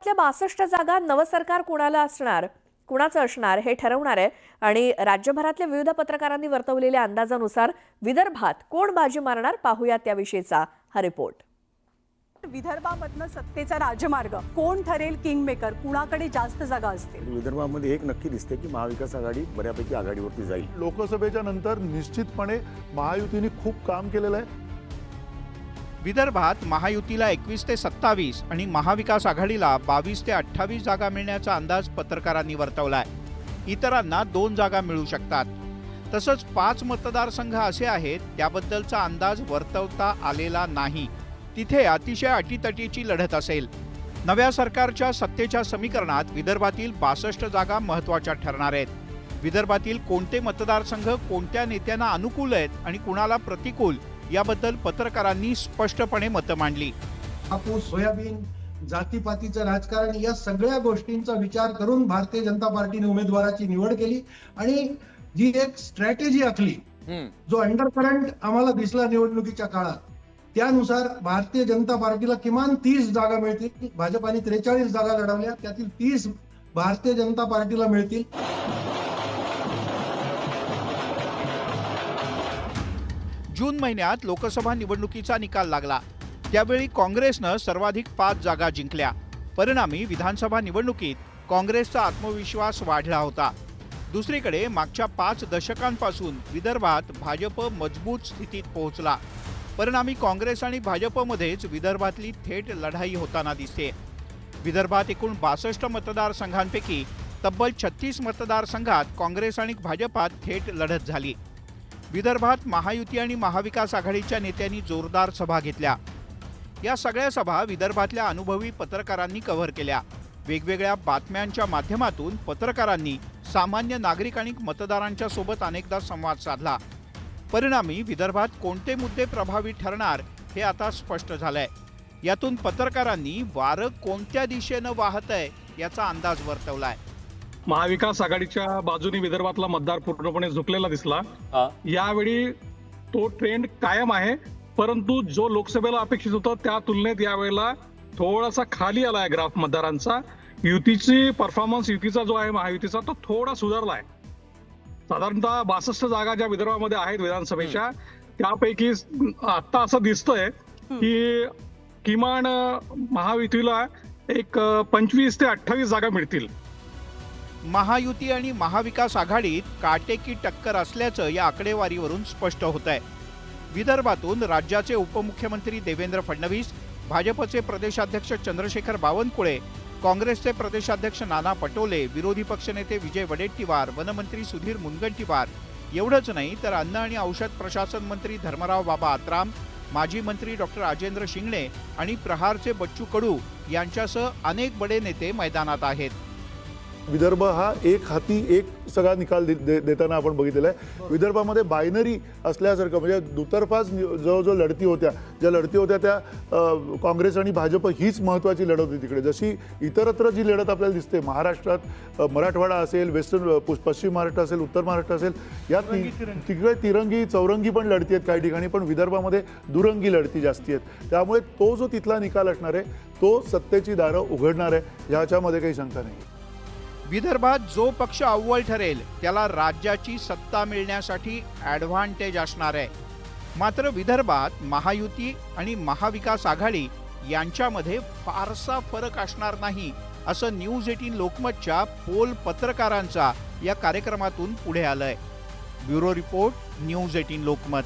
62 जागा नवं सरकार कुणाचं असणार हे ठरवणार आहे आणि राज्यभरातल्या विविध पत्रकारांनी वर्तवलेल्या अंदाजानुसार विदर्भात कोण बाजी मारणार पाहूया त्याविषयीचा हा रिपोर्ट। विदर्भामधनं सत्तेचा राजमार्ग कोण ठरेल किंगमेकर, कुणाकडे जास्त जागा असतील? विदर्भामध्ये एक नक्की दिसते की महाविकास आघाडी बऱ्यापैकी आघाडीवरती जाईल। लोकसभेच्या नंतर निश्चितपणे महायुतीने खूप काम केलेलं आहे। विदर्भात महायुतीला 21 ते 27 आणि महाविकास आघाडीला 22 ते 28 जागा मिळण्याचा अंदाज पत्रकारांनी वर्तवलाय। इतरांना 2 जागा मिळू शकतात। तसंच 5 मतदारसंघ असे आहेत त्याबद्दलचा अंदाज वर्तवता आलेला नाही। तिथे अतिशय अटीतटीची लढत असेल। नव्या सरकारच्या सत्तेच्या समीकरणात विदर्भातील 62 जागा महत्त्वाच्या ठरणार आहेत। विदर्भातील कोणते मतदारसंघ कोणत्या नेत्यांना अनुकूल आहेत आणि कुणाला प्रतिकूल याबद्दल पत्रकारांनी स्पष्टपणे मतं मांडली। कापूस, सोयाबीन, जातीपातीचं राजकारण या सगळ्या गोष्टींचा विचार करून भारतीय जनता पार्टीने उमेदवाराची निवड केली आणि जी एक स्ट्रॅटेजी आखली, जो अंडरकरंट आम्हाला दिसला निवडणुकीच्या काळात, त्यानुसार भारतीय जनता पार्टीला किमान 30 जागा मिळतील। भाजपाने 43 जागा लढवल्या, त्यातील 30 भारतीय जनता पार्टीला मिळतील। जून महिन्यात लोकसभा निवडणुकीचा निकाल लागला। त्यावेळी काँग्रेसनं सर्वाधिक 5 जागा जिंकल्या। परिणामी विधानसभा निवडणुकीत काँग्रेसचा आत्मविश्वास वाढला होता। दुसरीकडे मागच्या 5 दशकांपासून विदर्भात भाजप मजबूत स्थितीत पोहोचला। परिणामी काँग्रेस आणि भाजपमध्येच विदर्भातली थेट लढाई होताना दिसते। विदर्भात एकूण 62 मतदारसंघांपैकी तब्बल 36 मतदारसंघात काँग्रेस आणि भाजपात थेट लढत झाली। विदर्भात महायुती आणि महाविकास आघाडीच्या नेत्यांनी जोरदार सभा घेतल्या। या सगळ्या सभा विदर्भातल्या अनुभवी पत्रकारांनी कव्हर केल्या। वेगवेगळ्या बातम्यांच्या माध्यमातून पत्रकारांनी सामान्य नागरिक आणि मतदारांच्या सोबत अनेकदा संवाद साधला। परिणामी विदर्भात कोणते मुद्दे प्रभावी ठरणार हे आता स्पष्ट झालंय। यातून पत्रकारांनी वारं कोणत्या दिशेनं वाहतंय याचा अंदाज वर्तवलाय। महाविकास आघाडीच्या बाजूने विदर्भातला मतदार पूर्णपणे झुकलेला दिसला। यावेळी तो ट्रेंड कायम आहे, परंतु जो लोकसभेला अपेक्षित होता त्या तुलनेत यावेळेला थोडासा खाली आलाय ग्राफ मतदारांचा। युतीची परफॉर्मन्स, युतीचा जो आहे महायुतीचा, तो थोडा सुधारला आहे। साधारणतः 62 जागा ज्या विदर्भामध्ये आहेत विधानसभेच्या, त्यापैकी आता असं दिसतंय की किमान महायुतीला एक 25 ते 28 जागा मिळतील। महायुती आणि महाविकास आघाडीत काटेकी टक्कर असल्याचं या आकडेवारीवरून स्पष्ट होतंय। विदर्भातून राज्याचे उपमुख्यमंत्री देवेंद्र फडणवीस, भाजपचे प्रदेशाध्यक्ष चंद्रशेखर बावनकुळे, काँग्रेसचे प्रदेशाध्यक्ष नाना पटोले, विरोधी पक्षनेते विजय वडेट्टीवार, वनमंत्री सुधीर मुनगंटीवार एवढंच नाही तर अन्न आणि औषध प्रशासन मंत्री धर्मराव बाबा आत्राम, माजी मंत्री डॉक्टर राजेंद्र शिंगणे आणि प्रहारचे बच्चू कडू यांच्यासह अनेक बडे नेते मैदानात आहेत। विदर्भ हा एक हाती एक सगळा निकाल देताना आपण बघितलेला आहे। विदर्भामध्ये बायनरी असल्यासारखं, म्हणजे दुतर्फाच जो लढती होत्या, ज्या लढती होत्या त्या काँग्रेस आणि भाजप हीच महत्त्वाची लढत होती तिकडे। जशी इतरत्र जी लढत आपल्याला दिसते, महाराष्ट्रात मराठवाडा असेल, पश्चिम महाराष्ट्र असेल, उत्तर महाराष्ट्र असेल, या तिकडे तिरंगी चौरंगी पण लढती आहेत काही ठिकाणी, पण विदर्भामध्ये दुरंगी लढती जास्ती आहेत। त्यामुळे तो जो तिथला निकाल असणार आहे तो सत्तेची दारं उघडणार आहे, याच्यामध्ये काही शंका नाही। विदर्भात जो पक्ष अव्वल ठरेल त्याला राज्याची सत्ता मिळण्यासाठी ॲडव्हान्टेज असणार आहे। मात्र विदर्भात महायुती आणि महाविकास आघाडी यांच्यामध्ये फारसा फरक असणार नाही असं न्यूज 18 लोकमतच्या पोल पत्रकारांचा या कार्यक्रमातून पुढे आलंय। Bureau report, news 18 Lokmat.